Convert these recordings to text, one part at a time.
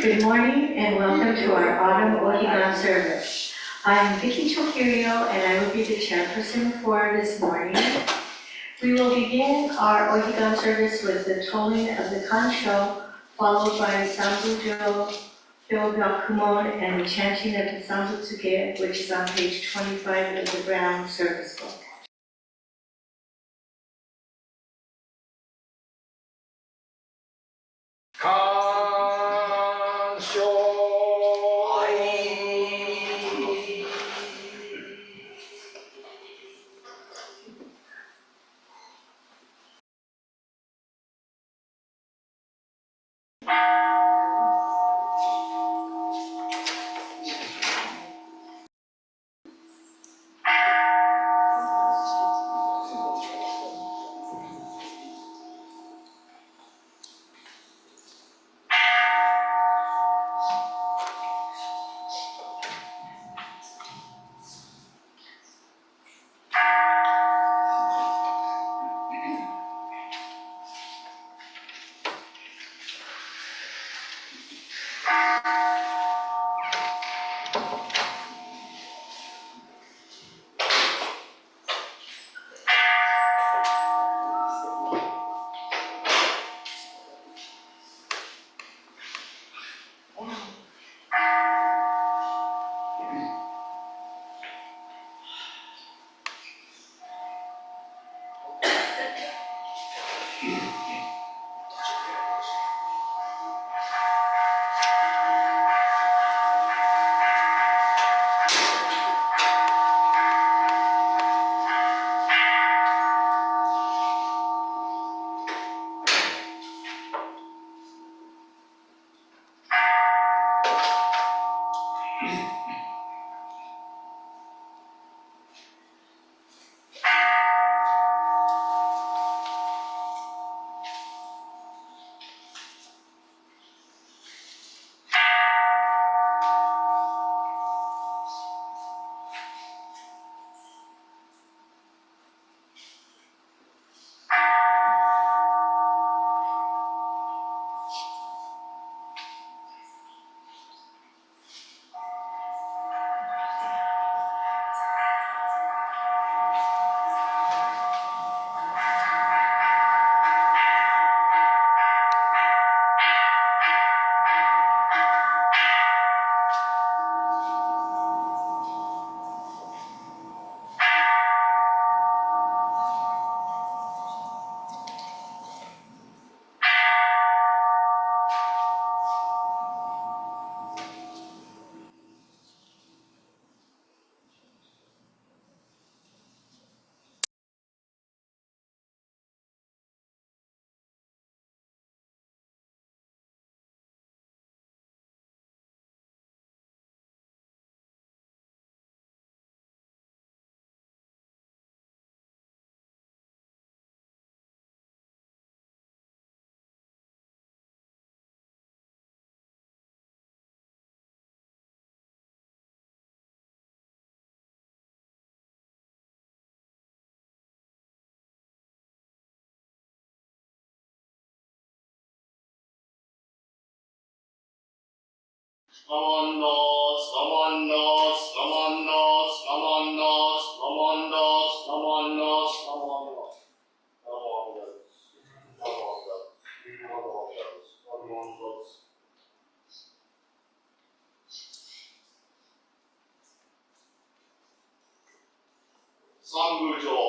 Good morning and welcome to our autumn Ohigan service. I'm Vicki Tokirio and I will be the chairperson for this morning. We will begin our Ohigan service with the tolling of the Kansho, followed by Sambujo, Hyobyaku-mon, and the chanting of the Butsu Ge, which is on page 25 of the brown service book. Kansho. Sambujo.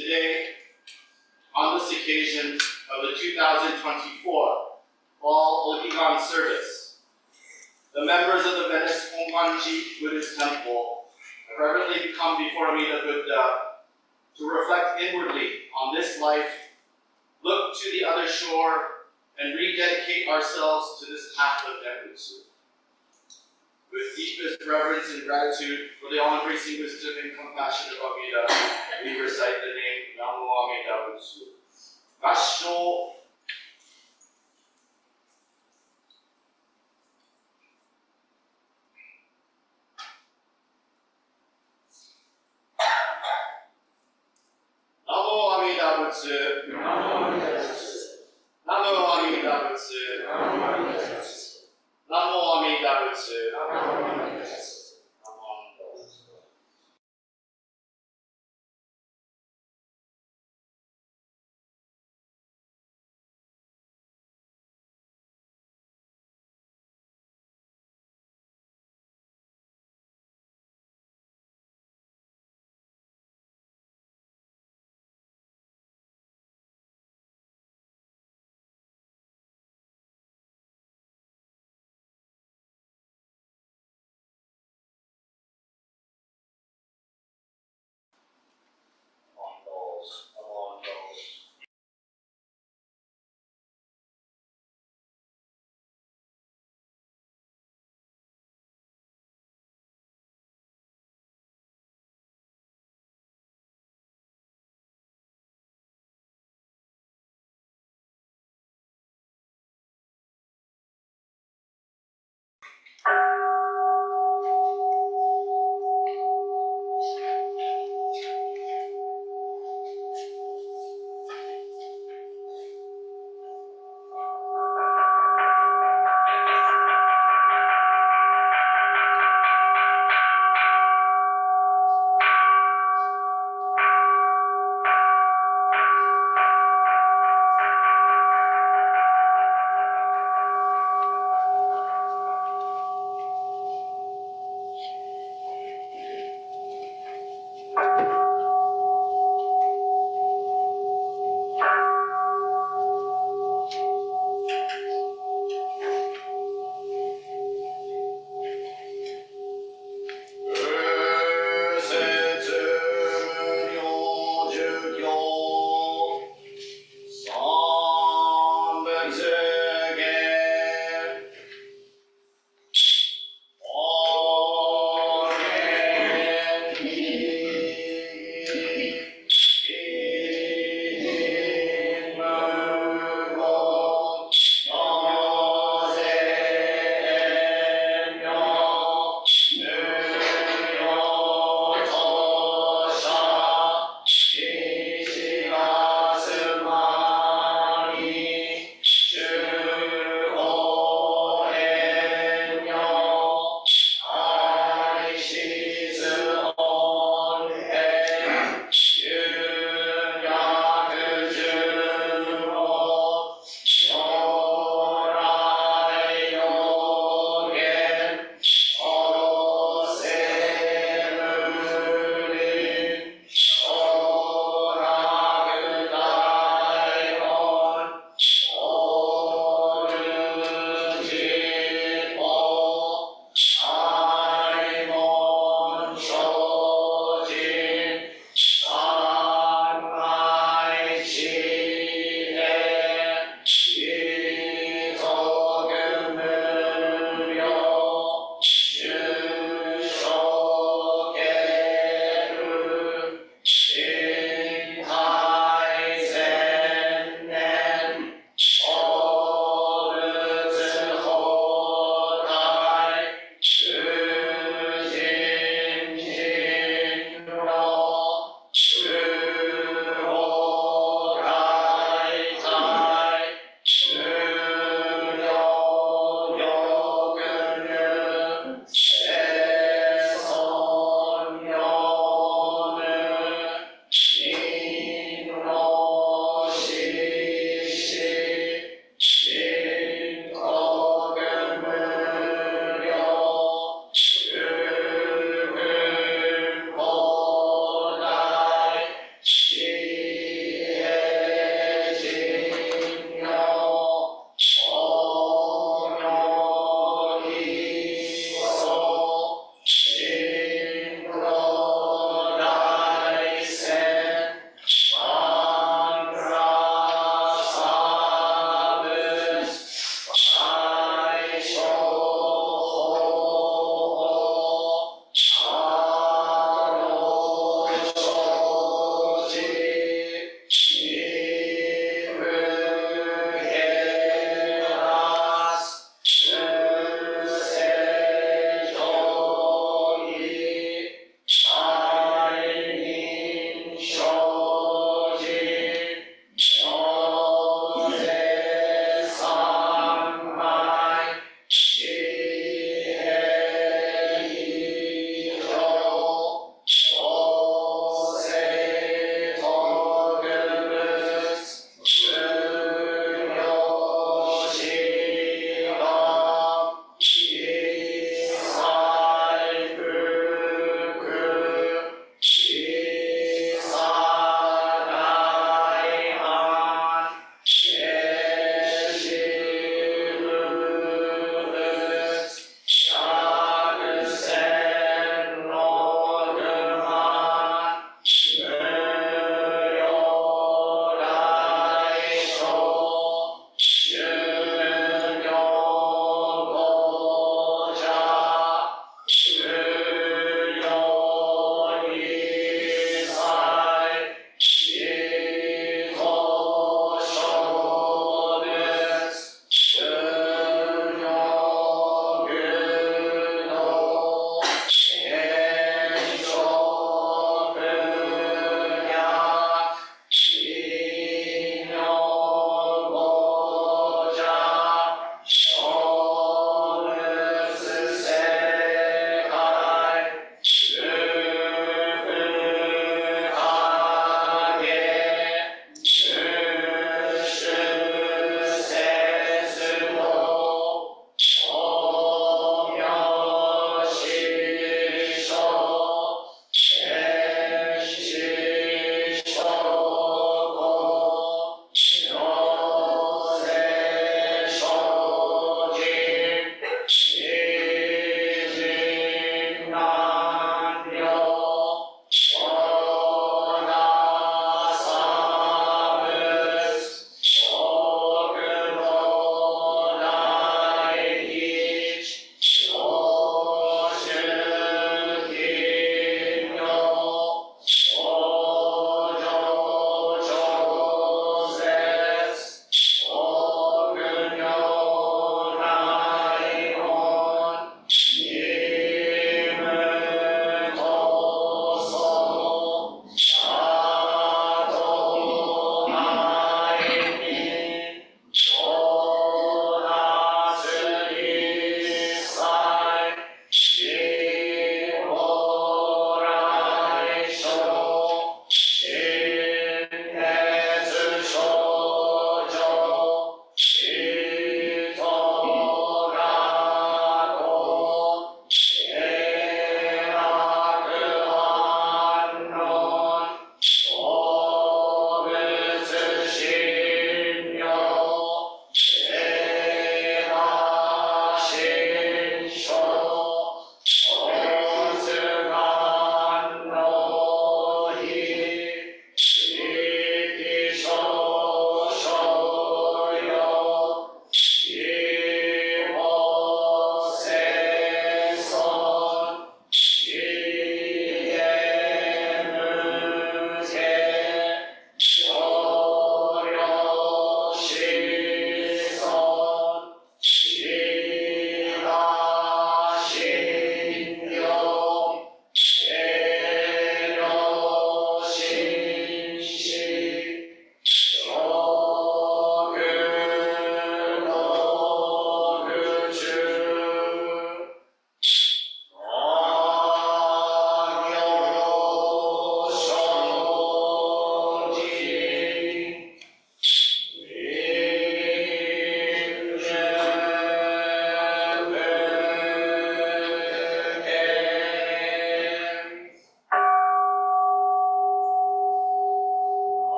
Today, on this occasion of the 2024 Fall Ohigan service, the members of the Venice Honganji Buddhist Temple have reverently come before Amida Buddha to reflect inwardly on this life, look to the other shore, and rededicate ourselves to this path of Butsu. With deepest reverence and gratitude for the all-embracing wisdom and compassion of Amida, we recite the name Namo Amida Butsu. Kansho. Namo Amida Butsu. Namo Amida Butsu. Namo Amida Butsu.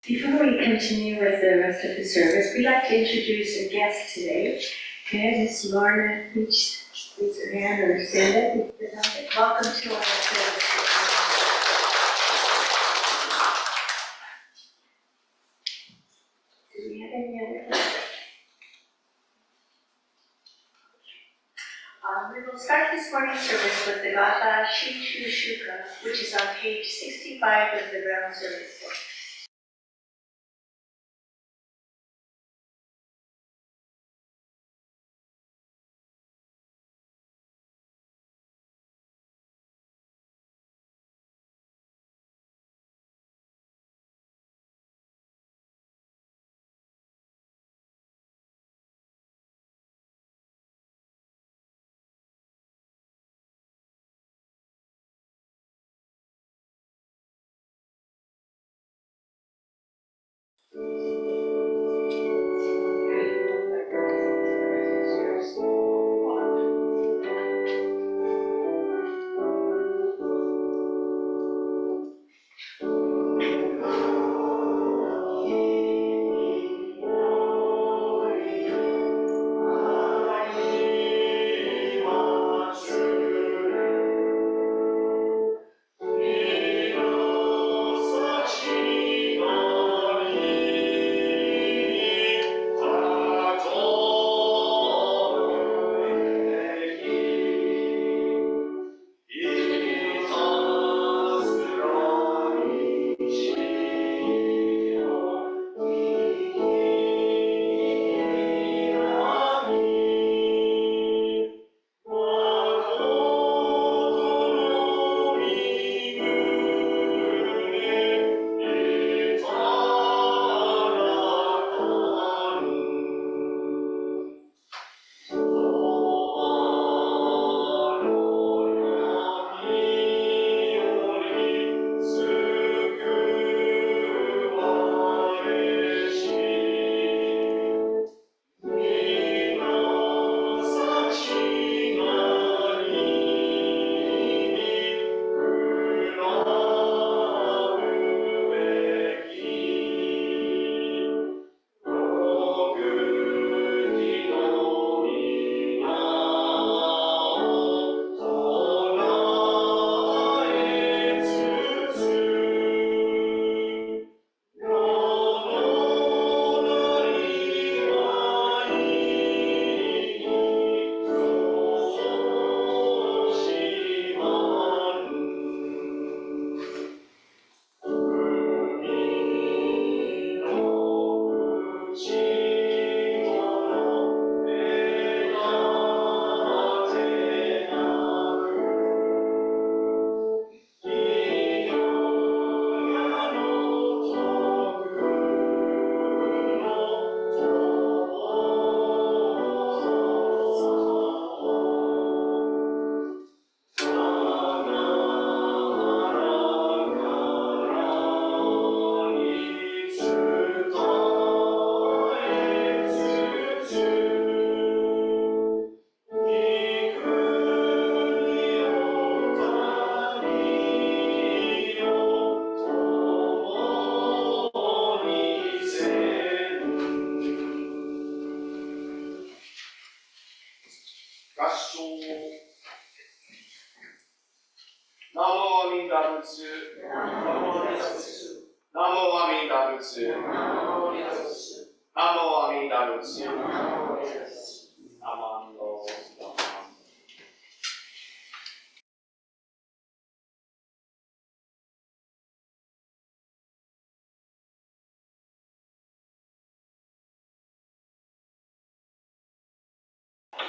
Before we continue with the rest of the service, we'd like to introduce a guest today. Okay, Miss Lorna, please raise her hand or stand up. Welcome to our service. Do we have any other questions? We will start this morning's service with the Gatha Shinshu Shuka, which is on page 65 of the Brown Service Book.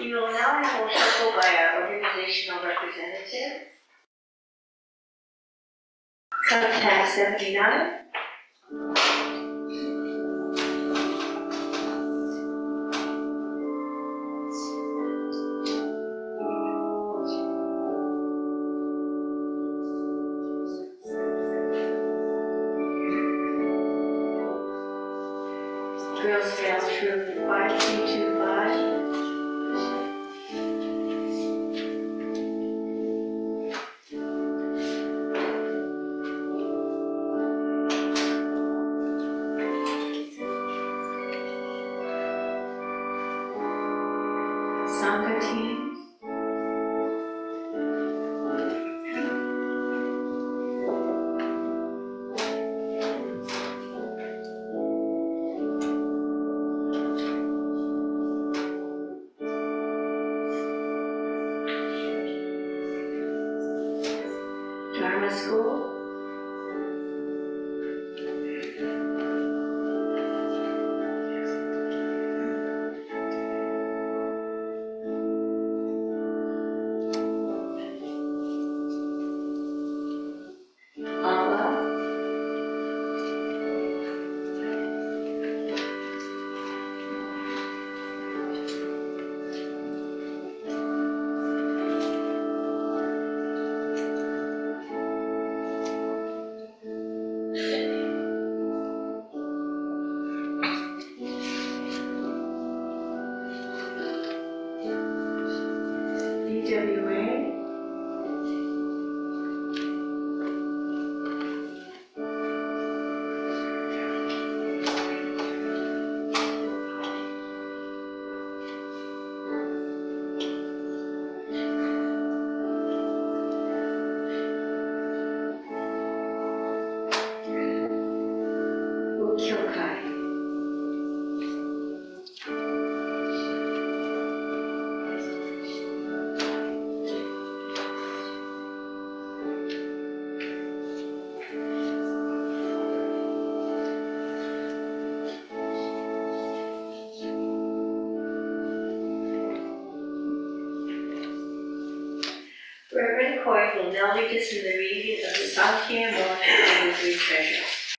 We will now have a shuffle by our organizational representative. Contact 79. Girl Scouts Troop 5325. TWA. Reverend Kory will now lead us in the reading of the Sankyamon and the Three Treasures.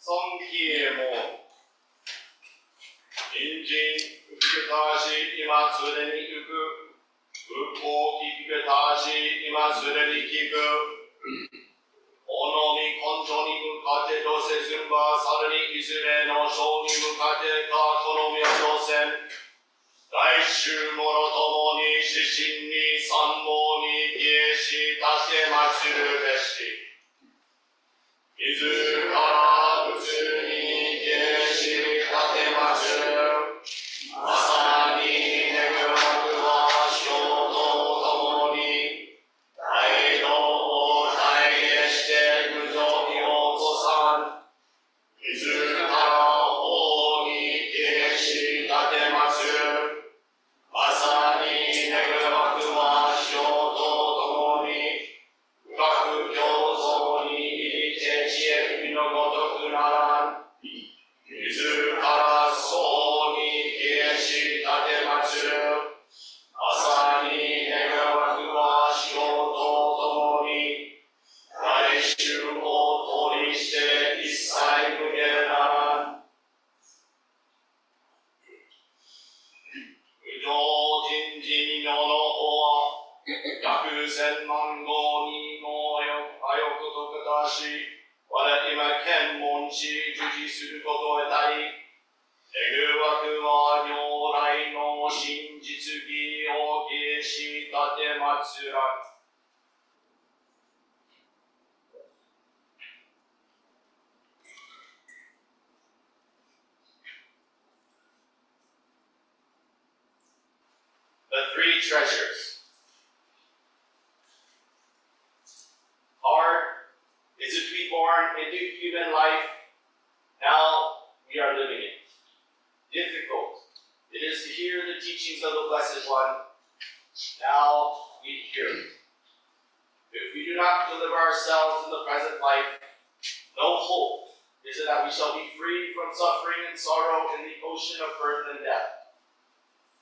Sankyamon. 隣人、受けたし、今すでに行く。仏法聞けたし、今すでに聞く。おのみ根性に向かってどせずんば、さらにいずれの章に向かってか、このみをどせん。来週ものともに、指針に三毛に芸し、立てまつるべし。自ら仏に芸し、立てまつる。まさに願わくは人と共に大道を体現して無常に起こさん。自ら王に敬し立てまつる。まさに願わくは人と共に深く共存に入りて知恵のごとくならん。自ら僧に敬し立てまつる。まさに願わくは人と共に来週を通りして一切無限ならん。無常人事妙の法は約千万号にもあよことかたし、我今検問し受持することを得たり、願わくは如来の真実義を芸し立てまつらん。The three treasures. Hard is it to be born into human life? Now we are living it. Difficult it is to hear the teachings of the Blessed One. Now we hear it. If we do not deliver ourselves in the present life, no hope is it that we shall be free from suffering and sorrow in the ocean of birth and death.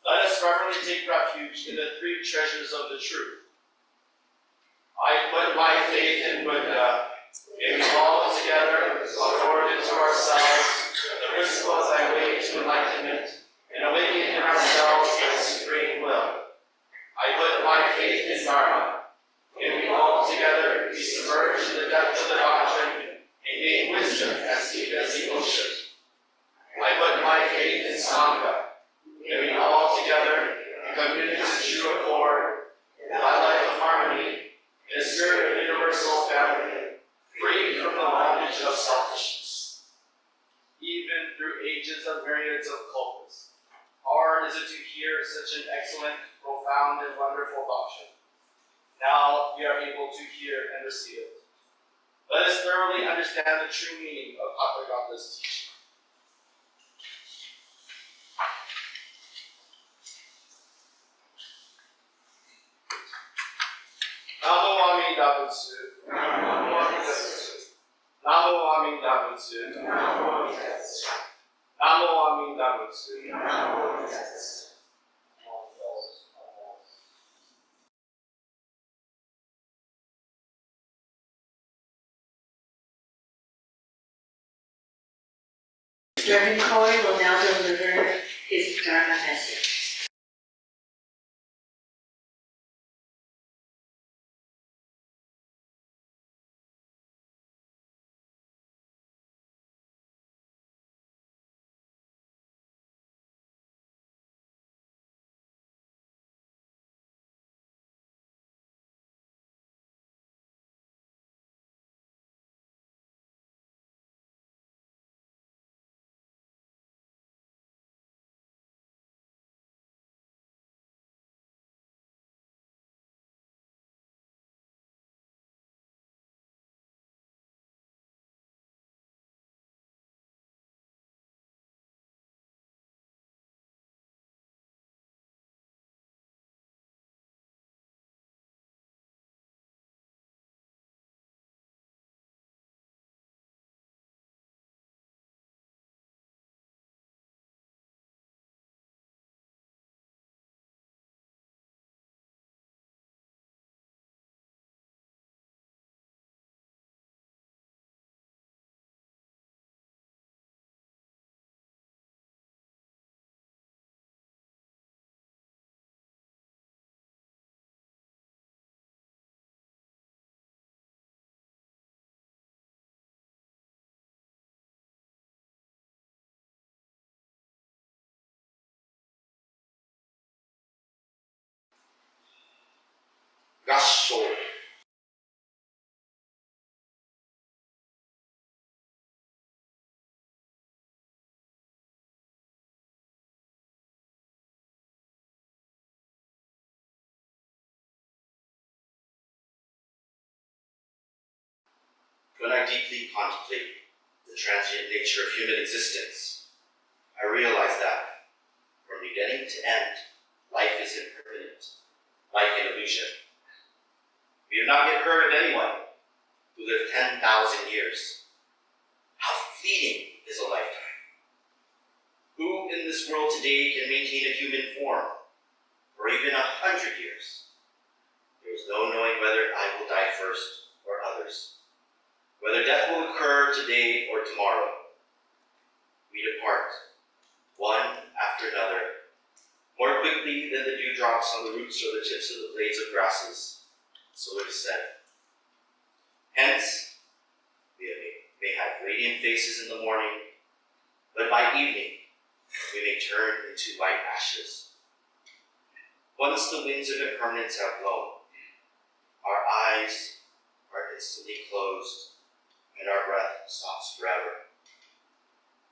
Let us reverently take refuge in the three treasures of the truth. I put my faith in Buddha. May we all together accord into ourselves the principles that way to enlightenment and awaken in ourselves the supreme will. I put my faith in Dharma. May we all together be submerged in the depth of the doctrine and gain wisdom as deep as the ocean. I put my faith in Sangha. May we all together become units in true accord, in a life of harmony, in a spirit of universal family, free from the bondage of selfishness. Even through ages of myriads of cults, hard is it to hear such an excellent, profound, and wonderful doctrine. Now we are able to hear and receive it. Let us thoroughly understand the true meaning of Tathagata's teaching. Namo Amida Butsu. Namo Amida Butsu. Namo Amida Butsu. Namo Amida Butsu. Namo Amida Butsu. Reverend Kory will now deliver his Dharma message. when I deeply contemplate the transient nature of human existence, I realize that from beginning to end, life is impermanent, like an illusion. We have not yet heard of anyone who lived 10,000 years. How fleeting is a lifetime? Who in this world today can maintain a human form for even 100 years? There is no knowing whether I will die first or others, whether death will occur today or tomorrow. We depart, one after another, more quickly than the dewdrops on the roots or the tips of the blades of grasses, so it is said. Hence, we may have radiant faces in the morning, but by evening, we may turn into white ashes. Once the winds of impermanence have blown, our eyes are instantly closed, and our breath stops forever.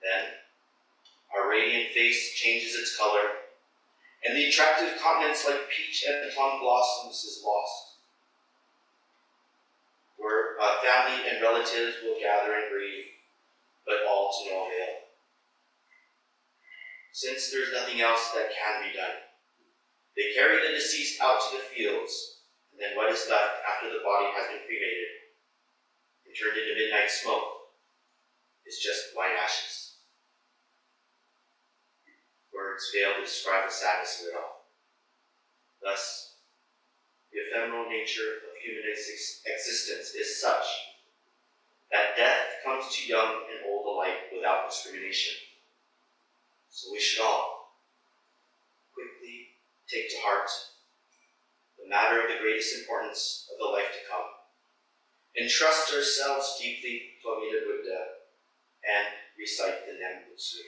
Then, our radiant face changes its color, and the attractive countenance like peach and plum blossoms is lost. Where family and relatives will gather and grieve, but all to no avail. Since there's nothing else that can be done, they carry the deceased out to the fields, and then what is left after the body has been cremated and turned into midnight smoke is just white ashes. Words fail to describe the sadness of it all. Thus, the ephemeral nature of human existence is such that death comes to young and old alike without discrimination. So we should all quickly take to heart the matter of the greatest importance of the life to come, entrust ourselves deeply to Amida Buddha, and recite the Butsu.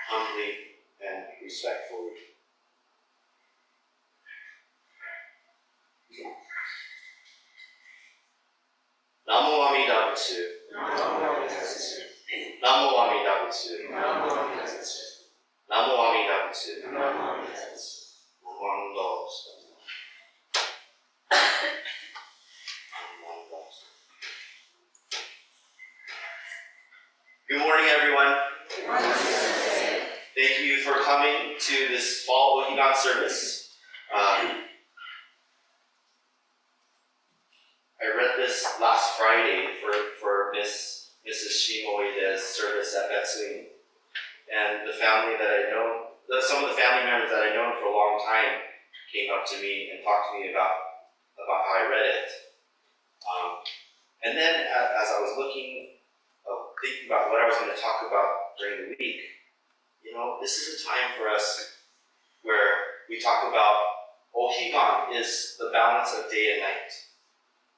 Humbly and respectfully. Namo Amida Butsu. Namo Amida Butsu. Namo Amida Butsu. Good morning, everyone. Thank you for coming to this fall Ohigan service. I read this last Friday for Mrs. Shimoide's service at Butsu, and the family that I know, some of the family members that I've known for a long time came up to me and talked to me about how I read it. And then as I was thinking about what I was going to talk about during the week, this is a time for us where we talk about Ohigan is the balance of day and night,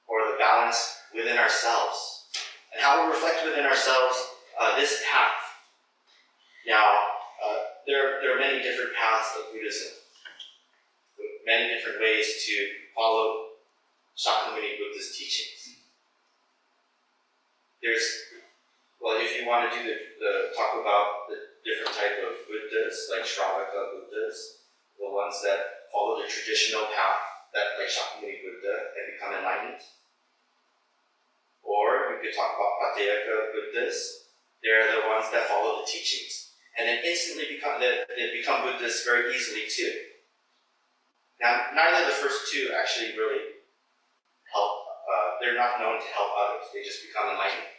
or the balance within ourselves, and how we reflect within ourselves this path. Now, there are many different paths of Buddhism, many different ways to follow Shakyamuni Buddha's teachings. If you want to do talk about the different type of Buddhas, like Shravaka Buddhas, the ones that follow the traditional path, that like Shakyamuni Buddha, and become enlightened. Or you could talk about Pattayaka Buddhas. They're the ones that follow the teachings, and then instantly become Buddhists very easily too. Now, neither of the first two actually really help. They're not known to help others. They just become enlightened.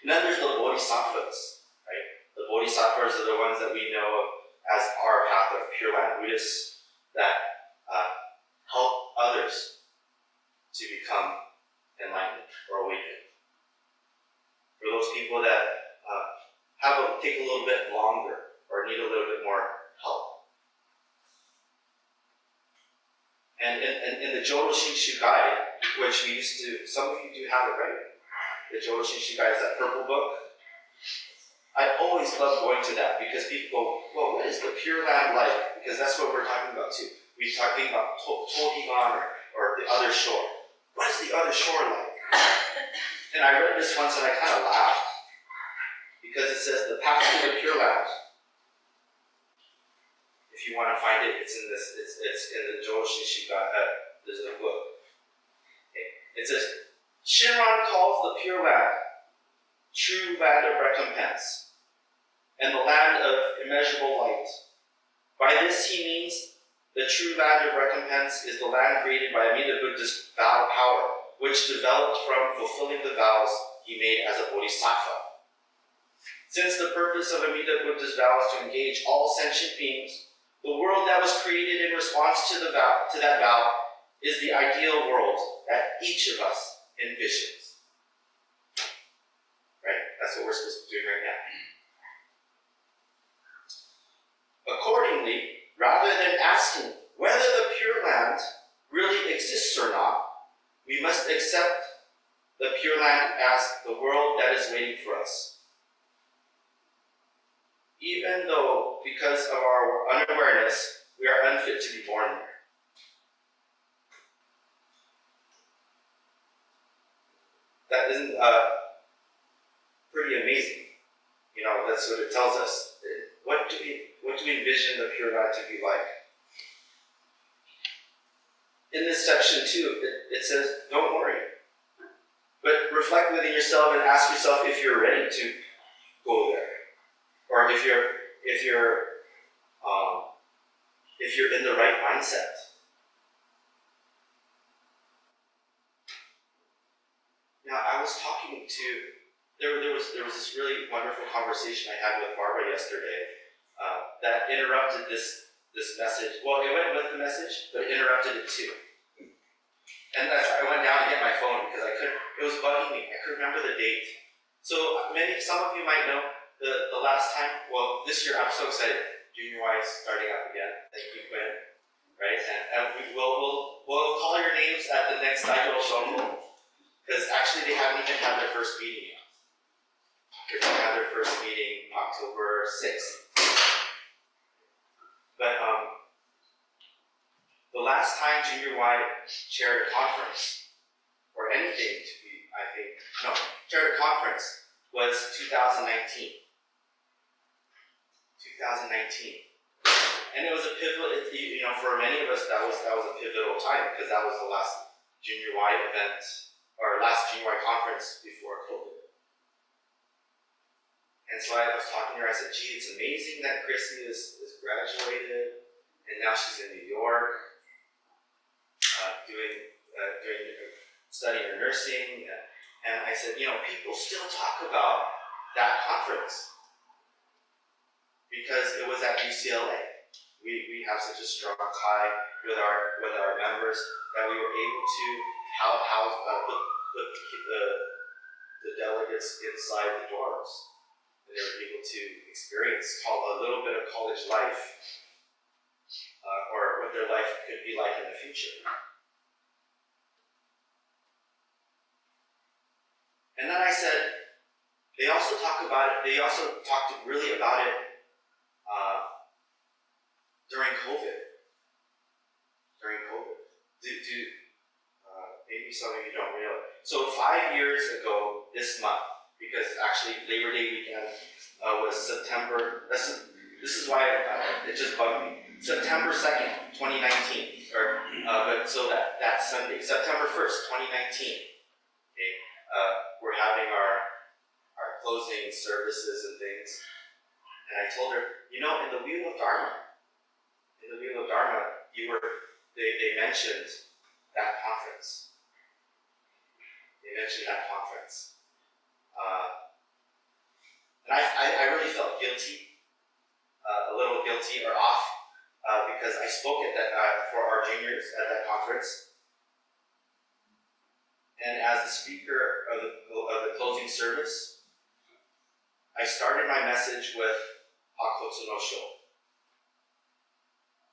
And then there's the Bodhisattvas, right? The Bodhisattvas are the ones that we know of as our path of Pure Land Buddhists that help others to become enlightened or awakened. For those people that take a little bit longer or need a little bit more help. And in the Jodo Shinshu guide, which we used to, some of you do have it, right? The Jodo Shinshu guide is that purple book. I always love going to that because people go, well, what is the Pure Land like? Because that's what we're talking about too. We're talking about Tohigan or the other shore. What is the other shore like? And I read this once and I kind of laughed because it says the path to the Pure Land. If If you want to find it, it's in this. It's in the Joshi Shuka. There's a book. Okay. It says, Shinran calls the Pure Land true land of recompense, and the land of immeasurable light. By this he means the true land of recompense is the land created by Amida Buddha's vow power, which developed from fulfilling the vows he made as a bodhisattva. Since the purpose of Amida Buddha's vow is to engage all sentient beings, the world that was created in response to that vow is the ideal world that each of us envisions. Right? That's what we're supposed to be doing right now. Accordingly, rather than asking whether the Pure Land really exists or not, we must accept the Pure Land as the world that is waiting for us. Even though, because of our unawareness, we are unfit to be born there. That isn't pretty amazing. You know, that's what it tells us. What do we envision the Pure Land to be like? In this section too, it says, don't worry. But reflect within yourself and ask yourself if you're ready to go there. Or if you're in the right mindset. Now I was talking to there was this really wonderful conversation I had with Barbara yesterday that interrupted this message. Well, it went with the message, but it interrupted it too. And I went down to get my phone because it was bugging me. I couldn't remember the date. So some of you might know the last time, well, this year I'm so excited. Junior Y is starting up again. Thank you, Quon. Right? And we'll call your names at the next Daido Shongo. Because actually they haven't even had their first meeting yet. They're going to have their first meeting October 6th. But the last time Junior Y chaired a conference, or anything to be, chaired a conference was 2019. And it was a pivotal, for many of us that was a pivotal time because that was the last Junior Y event, or last Junior Y conference before COVID. And so I was talking to her, I said, gee, it's amazing that Chrissy is graduated, and now she's in New York, studying her nursing. And I said, people still talk about that conference because it was at UCLA. We have such a strong tie with our members that we were able to put the delegates inside the dorms. And they were able to experience a little bit of college life, or what their life could be like in the future. And then I said, they also talked really about it during COVID. Maybe some of you don't realize. So 5 years ago this month, because actually Labor Day weekend was September. This is why it just bugged me. September 2nd, 2019, so that Sunday, September 1st, 2019. Okay, we're having our closing services and things, and I told her, in the Wheel of Dharma, they mentioned that conference. And I really felt guilty, a little guilty or off, because I spoke at that for our juniors at that conference. And as the speaker of the closing service, I started my message with Hakotsu no Sho,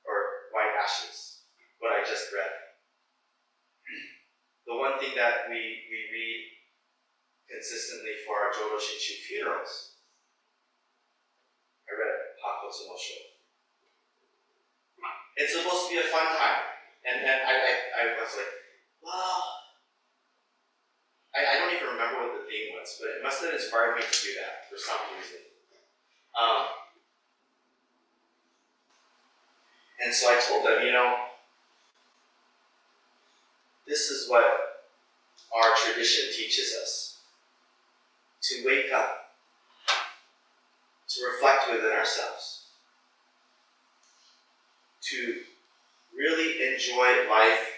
or White Ashes, what I just read. The one thing that we read consistently for our Jodo Shinshu funerals, I read Hakotsu no Sho. It's supposed to be a fun time, and I was like, well, I don't even remember what the theme was, but it must have inspired me to do that for some reason. And so I told them, this is what our tradition teaches us. To wake up, to reflect within ourselves, to really enjoy life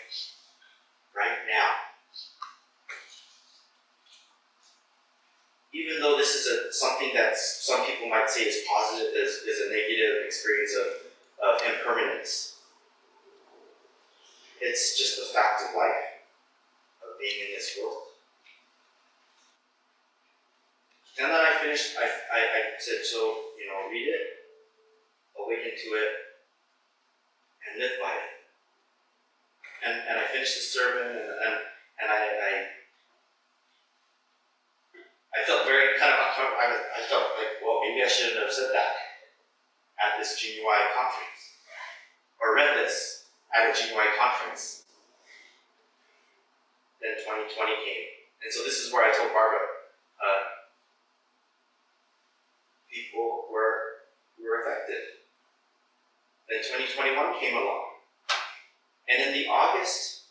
right now. Even though this is something that some people might say is positive, is a negative experience of impermanence. It's just the fact of life, of being in this world. And then I finished, I said, so, read it, awaken to it, and live by it. And I finished the sermon, and I felt very kind of uncomfortable. I felt like, well, maybe I shouldn't have said that at this junior Y conference, or read this at a junior Y conference. Then 2020 came, and so this is where I told Barbara, people were affected. Then 2021 came along, and in the August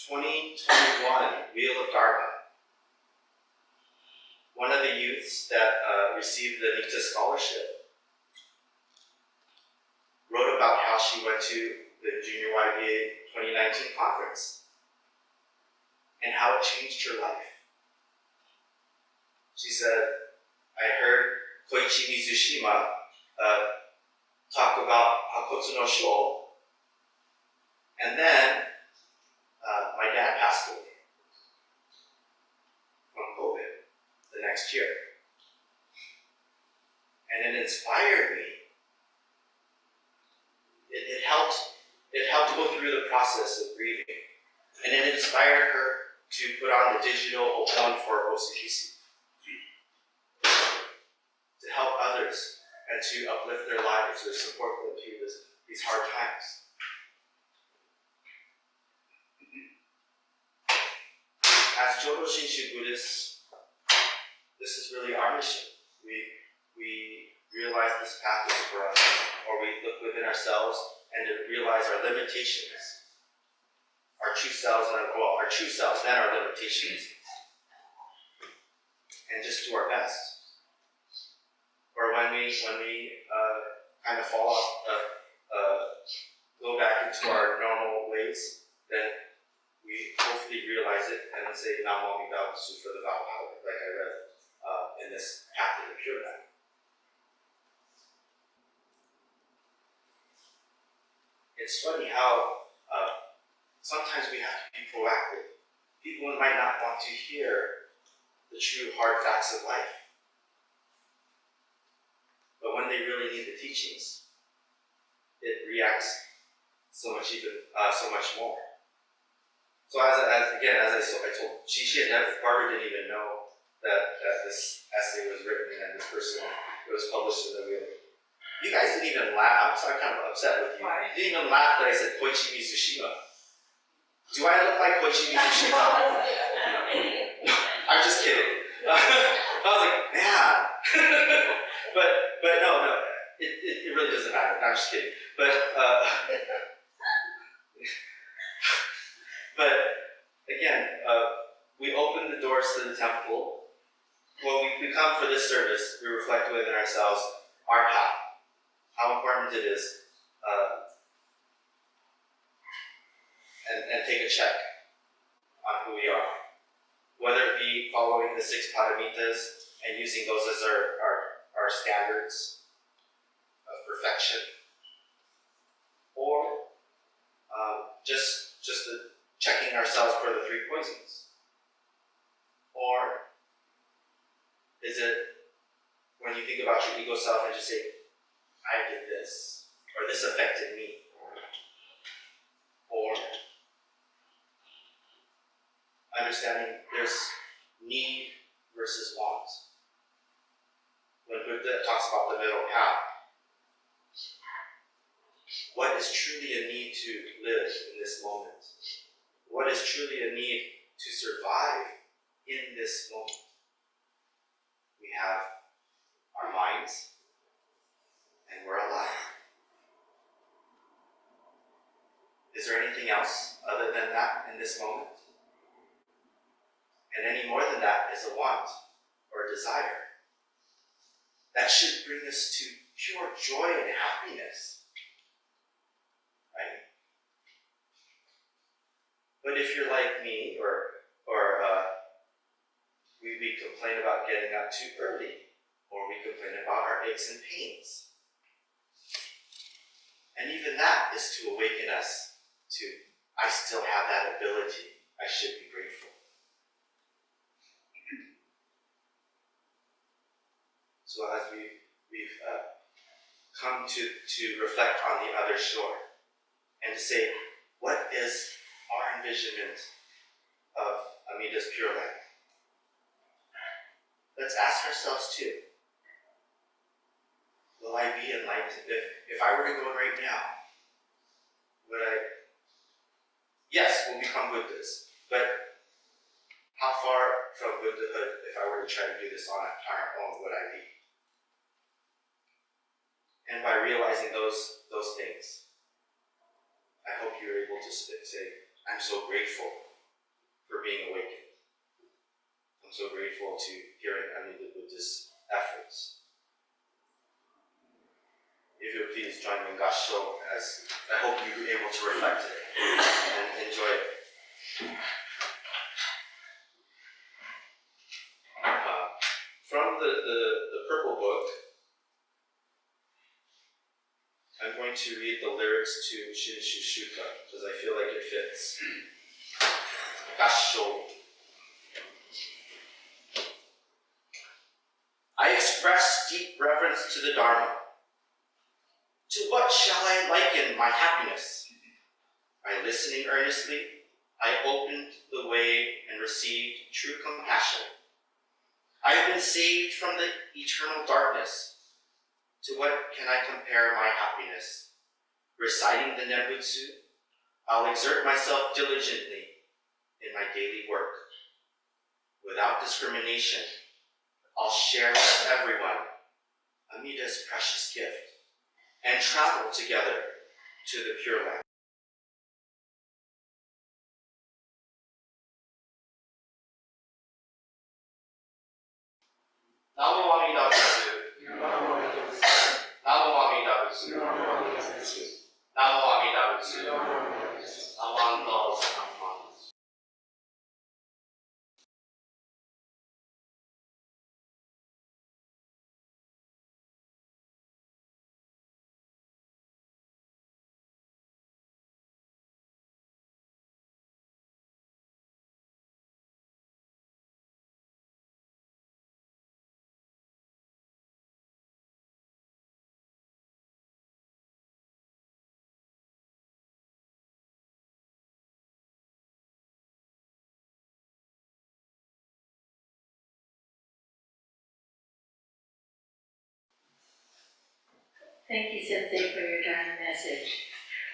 2021 Wheel of Dharma, one of the youths that received the Nita scholarship wrote about how she went to the Junior YBA 2019 conference and how it changed her life. She said, I heard Koichi Mizushima talk about Hakotsu no Sho, and then my dad passed away from COVID the next year. And it inspired me. It helped go through the process of grieving. And it inspired her to put on the digital Ohigan for OCPC, to help others and to uplift their lives or support them through these hard times. As Jodo Shinshu Buddhists, this is really our mission. We realize this path is for us, or we look within ourselves and to realize our limitations, our true selves, our true selves and our limitations, and just do our best. Or when we kind of fall off, go back into our normal ways, then we hopefully realize it and say Namo Amida Butsu for the vow power, like I read in this path of the pure life. It's funny how sometimes we have to be proactive. People might not want to hear the true hard facts of life, but when they really need the teachings, it reacts so much more. So as I told she and Barbara didn't even know that this essay was written and this person, it was published in the Wheel. You guys didn't even laugh. I'm kind of upset with you. Why? You didn't even laugh that I said Koichi Mizushima. Do I look like Koichi Mizushima? I'm just kidding. I was like, man. but no, it really doesn't matter. I'm just kidding. But again, we open the doors to the temple. When we come for this service, we reflect within ourselves our path, how important it is, and take a check on who we are. Whether it be following the 6 Paramitas and using those as our standards of perfection, or just checking ourselves for the 3 poisons. Or is it when you think about your ego self and just say, I did this, or this affected me, or understanding there's need versus want. When Buddha talks about the middle path, what is truly a need to live in this moment? What is truly a need to survive in this moment? We have our minds, and we're alive. this moment. And any more than that is a want or a desire. That should bring us to pure joy and happiness. Right? But if you're like me, or we complain about getting up too early, or we complain about our aches and pains. And even that is to awaken us to, I still have that ability. I should be grateful. So as we've come to reflect on the other shore, and to say, what is our envisionment of Amida's Pure Land? Let's ask ourselves too, will I be enlightened? If I were to go right now, would I? Yes, we'll become Buddhas, but how far from Buddhahood, if I were to try to do this on our own, would I be? And by realizing those things, I hope you're able to say, I'm so grateful for being awakened. I'm so grateful to hearing Amida Buddha's efforts. If you'll please join me in Gassho, as I hope you'll be able to reflect it and enjoy it. From the purple book, I'm going to read the lyrics to Shinshu Shuka, because I feel like it fits. Gassho. I express deep reverence to the Dharma. To what shall I liken my happiness? By listening earnestly, I opened the way and received true compassion. I have been saved from the eternal darkness. To what can I compare my happiness? Reciting the Nembutsu, I'll exert myself diligently in my daily work. Without discrimination, I'll share with everyone Amida's precious gift and travel together to the Pure Land. Namo Amida Butsu. Namo Amida Butsu. Namo Amida Butsu. Namo Amida Butsu. Among those among us. Thank you, Sensei, for your Dharma message.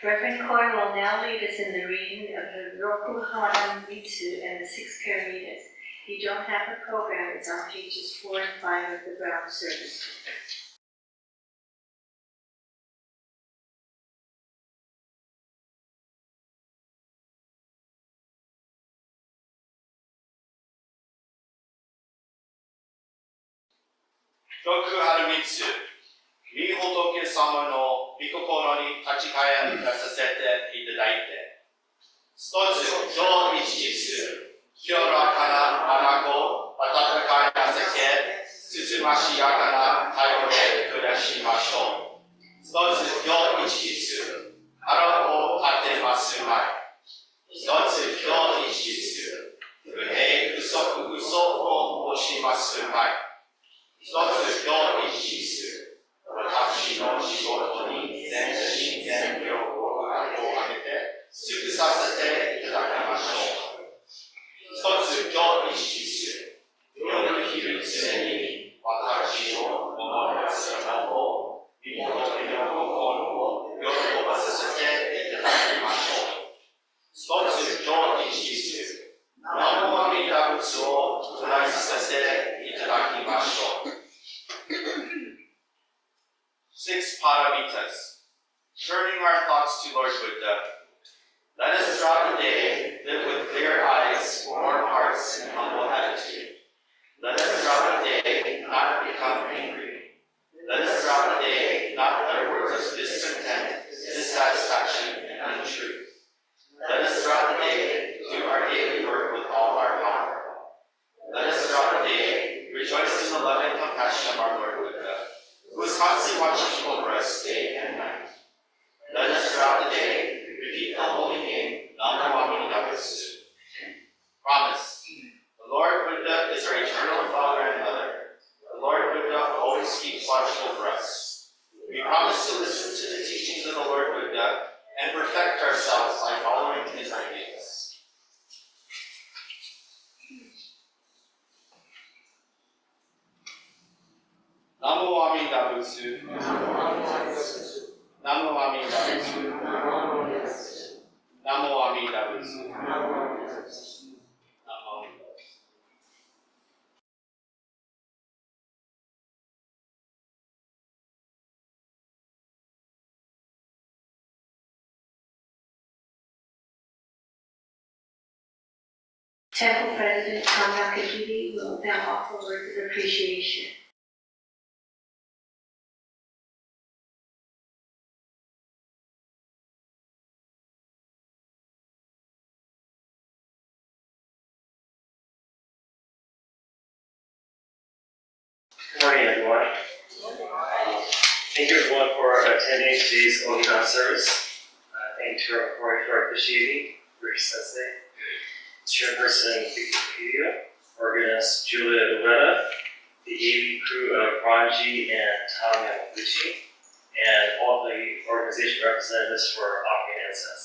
Reverend Kory will now lead us in the reading of the Roku Hanamitsu and the 6 Paramitas. If you don't have the program, it's on pages 4 and 5 of the Brown Service. Roku Hanamitsu. み仏様の御心に立ち返らさせていただいて、一つ今日一日、清らかな眼温かい情け、つつましやかな対応で暮らしましょう。一つ今日一日、腹を立てますまい。一つ今日一日、不平不足嘘を押しますまい。一つ今日一日、私の仕事に全身全力を挙げて尽くさせていただきましょう。一つ今日一日、夜昼常に私を守らせたのを見事に心を喜ばせていただきましょう。一つ今日一日、Namo Amida Butsu. Namo Amida Butsu. Namo Amida Butsu. Namo Amida Butsu. Temple President Hyobyaku-mon will now offer words of appreciation. Good morning, everyone. Thank you, everyone, for attending today's Ohigan service. Thank you to our Kory for officiating, Rich Sensei, Chairperson Vicki, organist Julia, the AV crew of Quon and Yamaguchi, and all the organization representatives for offering incense.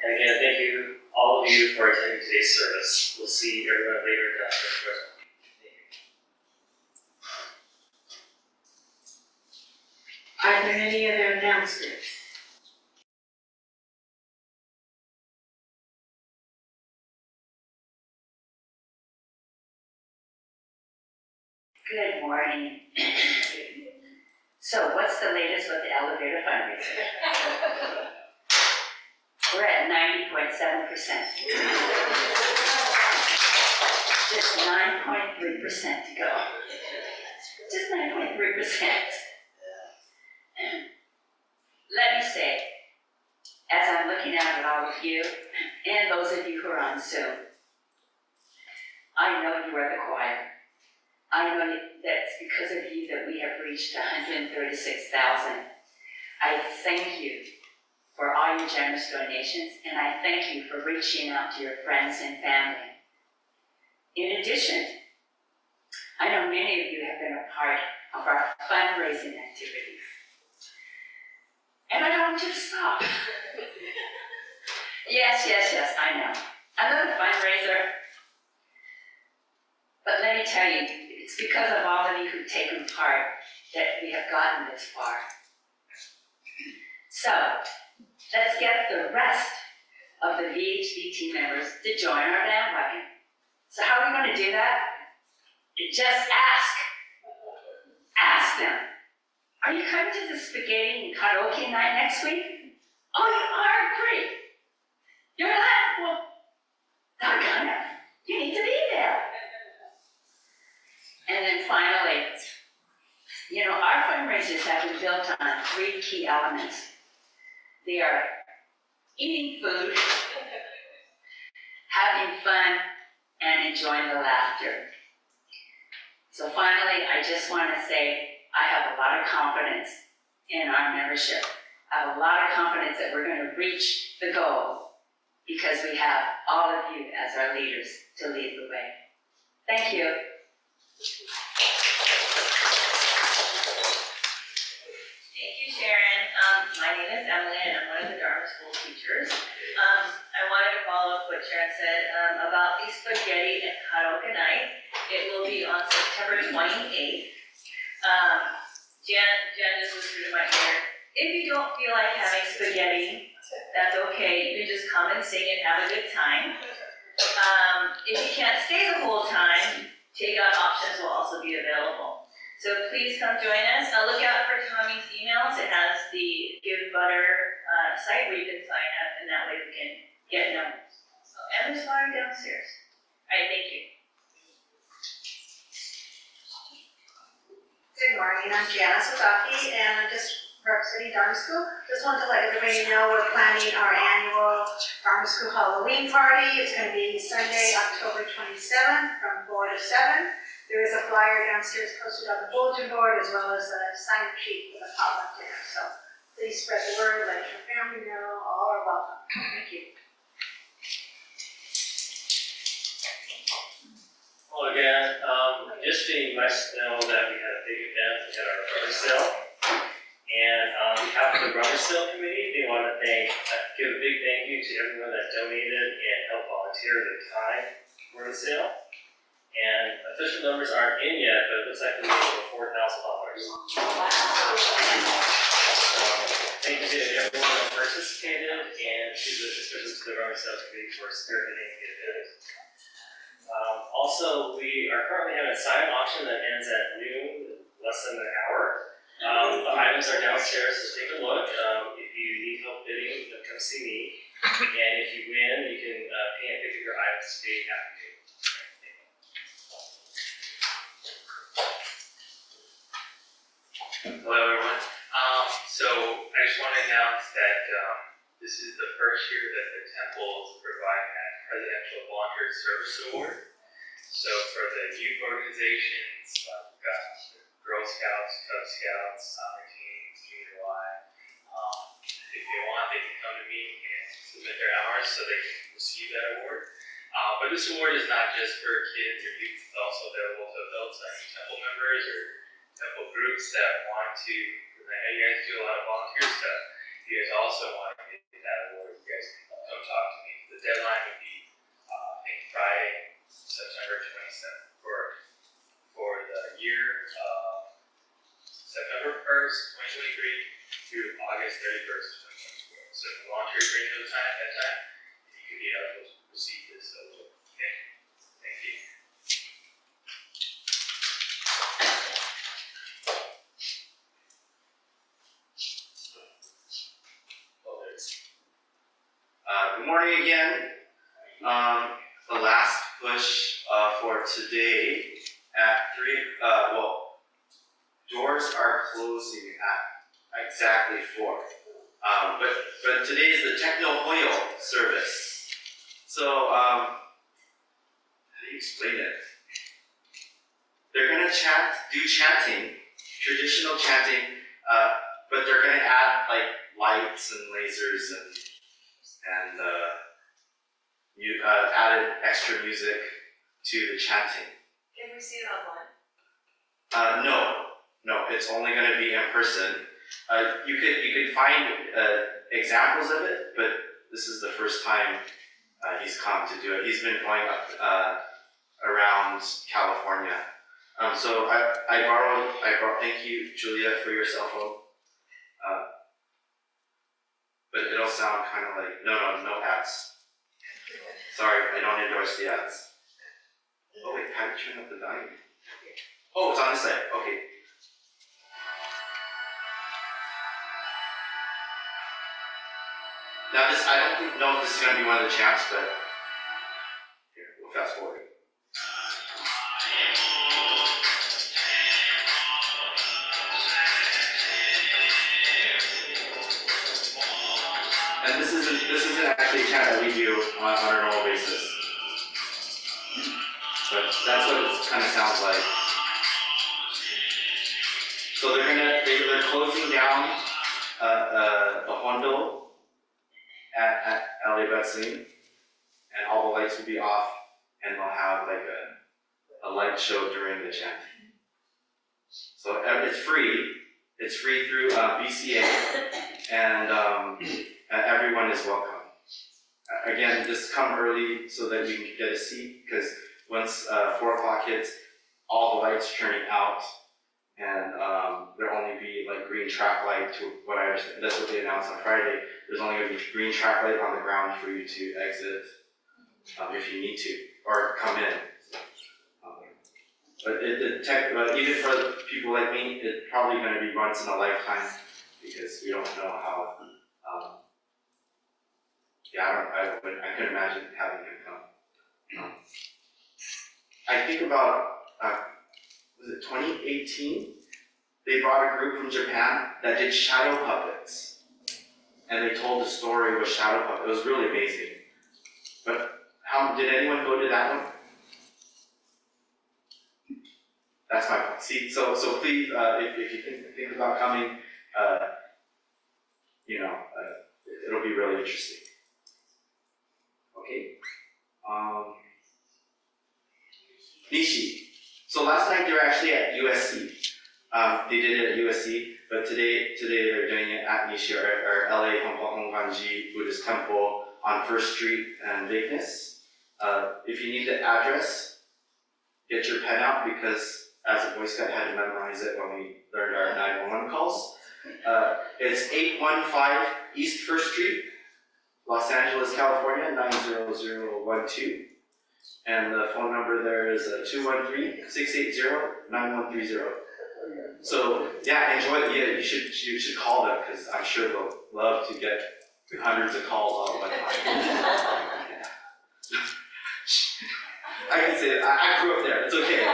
And again, thank you, all of you, for attending today's service. We'll see everyone later down the road. Are there any other announcements? Good morning. So what's the latest with the elevator fundraiser? We're at 90.7%. Just 9.3% to go. Just 9.3%. Let me say, as I'm looking out at all of you, and those of you who are on Zoom, I know you are the choir. I know that it's because of you that we have reached 136,000. I thank you for all your generous donations, and I thank you for reaching out to your friends and family. In addition, I know many of you have been a part of our fundraising activities. And I don't want you to stop. Yes, I know. Another fundraiser. But let me tell you, it's because of all of you who've taken part that we have gotten this far. So, let's get the rest of the VHB team members to join our bandwagon. So how are we going to do that? Just ask. Ask them. Are you coming to the spaghetti and karaoke night next week? Oh, you are? Great. You're not? Well, doggone it. You need to be there. And then finally, our fundraisers have been built on 3 key elements. They are eating food, having fun, and enjoying the laughter. So finally, I just want to say I have a lot of confidence in our membership. I have a lot of confidence that we're going to reach the goal because we have all of you as our leaders to lead the way. Thank you. Thank you, Sharon. My name is Emily, and I'm one of the Dharma School teachers. I wanted to follow up what Sharon said about the spaghetti and karaoke night. It will be on September 28th. Jan just whispered in my ear, if you don't feel like having spaghetti, that's okay. You can just come and sing and have a good time. If you can't stay the whole time, takeout options will also be available. So please come join us. Look out for Tommy's emails. It has the Give Butter site where you can sign up, and that way we can get numbers. So, and there's flyer downstairs. All right, thank you. Good morning, I'm Janice Wadaki, and I'm just representing Dharma School. Just wanted to let everybody know we're planning our annual Dharma School Halloween party. It's going to be Sunday, October 27th from 4 to 7. There is a flyer downstairs posted on the bulletin board as well as a sign-up sheet with a pop-up dinner. So please spread the word, let your family know, all are welcome. Thank you. Well, again, yesterday you might know that we had a big event. We had our rubber sale. And on behalf of the rubber sale committee, they want to give a big thank you to everyone that donated and helped volunteer their time for the sale. And official numbers aren't in yet, but it looks like we made over $4,000. Thank you to everyone who participated, and especially to the Dharma Message for spearheading the event. Also, we are currently having a silent auction that ends at noon, less than an hour. The items are downstairs, so take a look. If you need help bidding, then come see me. And if you win, you can pay and pick up your items today after you. Hello, everyone. So I just want to announce that this is the first year that the temple is providing that Presidential Volunteer Service Award. So for the youth organizations, we've got Girl Scouts, Cub Scouts, soccer teams, junior Y. If they want, they can come to me and submit their hours so they can receive that award. But this award is not just for kids or youth, it's also available to adults, like temple members or temple groups that want to, because I know you guys do a lot of volunteer stuff. If you guys also want to get that award, you guys can come talk to me. The deadline would be, I think, Friday, September 27th for the year September 1st, 2023 through August 31st, 2024. So if you volunteer during those time at that time, you could be eligible to receive this award. Okay. Thank you. Good morning again. The last push for today at 3, doors are closing at exactly 4. But today is the Techno Hoyo service. So, how do you explain it? They're going to do chanting, traditional chanting, but they're going to add like lights and lasers and added extra music to the chanting. Can we see it online? No, it's only going to be in person. You could find examples of it, but this is the first time he's come to do it. He's been going up around California. So I borrowed. Thank you, Julia, for your cell phone. But it'll sound kind of like no ads. Sorry, I don't endorse the ads. Oh wait, how do you turn up the volume? Oh, it's on this side. Okay. Now this, I don't know if this is going to be one of the chants, but here, we'll fast forward. And this isn't actually a chant that we do on a normal basis. But that's what it kind of sounds like. So they're closing down the Hondo at LA Butsu, and all the lights will be off, and they'll have like a light show during the chanting. So it's free. It's free through BCA, and everyone is welcome. Again, just come early so that you can get a seat, because once 4 o'clock hits, all the lights are turning out, and there'll only be like green track light to what I understand. That's what they announced on Friday. There's only going to be green track light on the ground for you to exit if you need to, or come in. But even for people like me, it's probably going to be once in a lifetime, because we don't know how. I couldn't imagine having him come. I think about, was it 2018? They brought a group from Japan that did shadow puppets. And they told the story with shadow puppets. It was really amazing. But did anyone go to that one? That's my point. See, so please, if you think about coming, it'll be really interesting. Okay. Nishi. So last night they were actually at USC. They did it at USC, but today they're doing it at Nishi, or LA Honganji Buddhist Temple on 1st Street and Vegas. If you need the address, get your pen out because as a Boy Scout, I had to memorize it when we learned our 911 calls. It's 815 East 1st Street, Los Angeles, California, 90012. And the phone number there is 213-680-9130. So yeah, enjoy it. Yeah, you should call them because I'm sure they'll love to get hundreds of calls all at one time. I can say it. I grew up there. It's okay.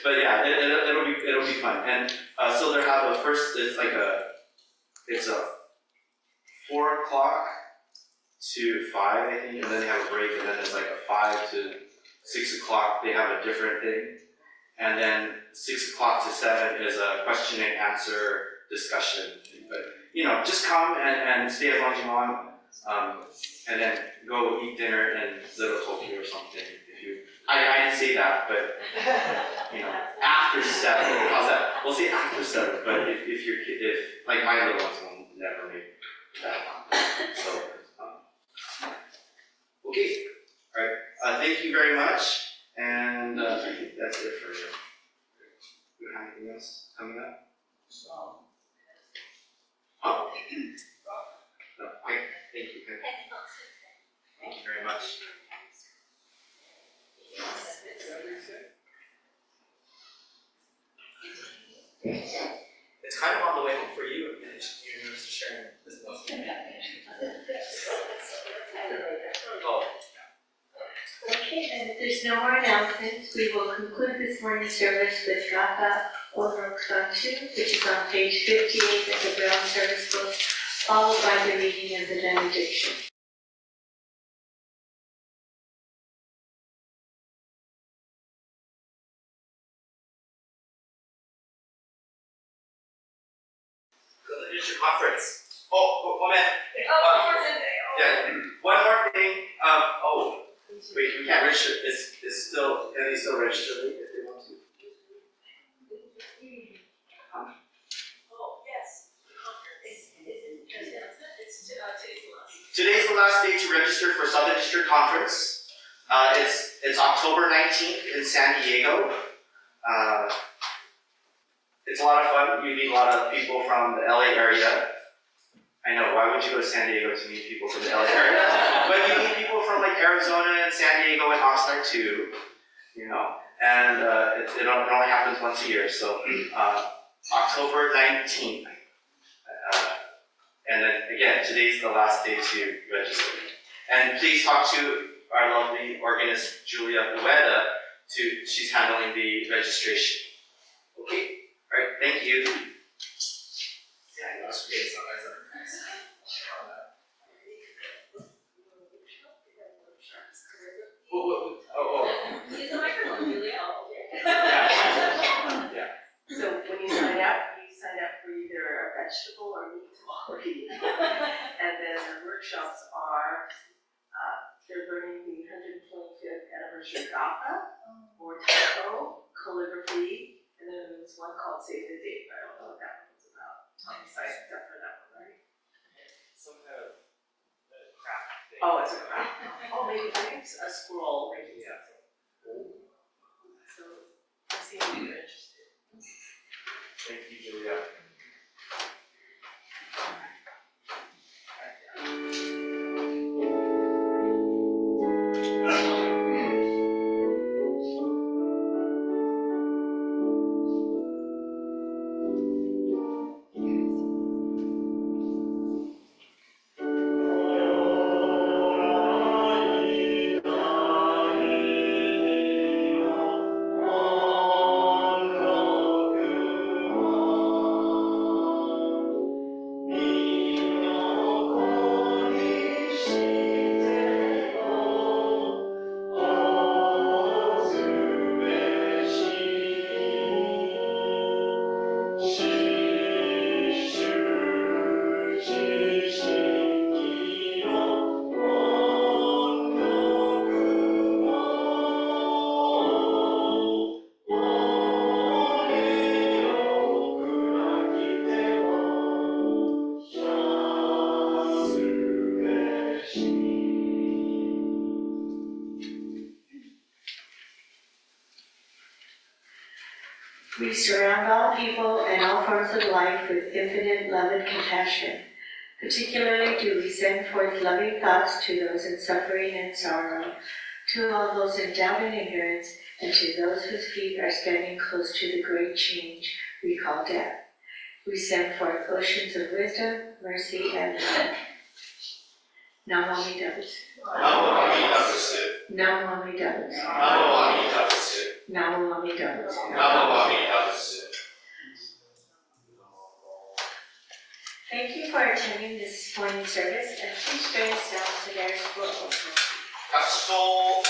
but yeah, it'll be fun. And so they have a first. It's a 4 o'clock to 5, I think, and then they have a break, and then it's like a 5 to 6 o'clock. They have a different thing, and then 6 o'clock to 7 is a question and answer discussion. But just come and stay as long as you want, and then go eat dinner in Little Tokyo or something. I didn't say that, but after 7. How's that? We'll say after 7. But if like my little ones will never make that. So. Okay, all right. Thank you very much, and I think that's it for you. Do you have anything else coming up? Oh. No, okay. Thank you. Thank you very much. It's kind of on the way home for you, Mr. Sharon. Oh. Okay, and if there's no more announcements, we will conclude this morning's service with Gatha, Ondokusan II, which is on page 58 of the Brown Service Book, followed by the reading of the Benediction. District conference. Oh, one minute. Yeah, one more thing. Wait, we can't register. It's still, can they still register late if they want to? Yes. Today's the last day to register for Southern District Conference. It's October 19th in San Diego. It's a lot of fun. You meet a lot of people from the LA area. I know, why would you go to San Diego to meet people from the LA area? But you meet people from like Arizona and San Diego and Oxnard too, and it only happens once a year. So October 19th. And then again, today's the last day to register. And please talk to our lovely organist, Julia Ueda, she's handling the registration. Okay? All right, thank you. Use the microphone, Julia. Yeah. So when you sign up for either a vegetable or meat quality. And then the workshops are, they're learning the 125th anniversary of Gatha, or taco, calligraphy, and then there's one called Save the Date, but I don't know what that one's about. Tom signed up for that one, right? Some kind of craft thing. Oh, it's a craft. Oh, maybe a scroll making something. So I see if you're interested. Thank you, Julia. We surround all people and all forms of life with infinite love and compassion. Particularly do we send forth loving thoughts to those in suffering and sorrow, to all those in doubt and ignorance, and to those whose feet are standing close to the great change we call death. We send forth oceans of wisdom, mercy, and love. Namo Amida Butsu. Namo Amida Butsu. Namo Amida Butsu. Namo Amida Butsu. Namo Amida Butsu. Namo Amida Butsu. Thank you for attending this morning service, and please join us down to their school. Kansho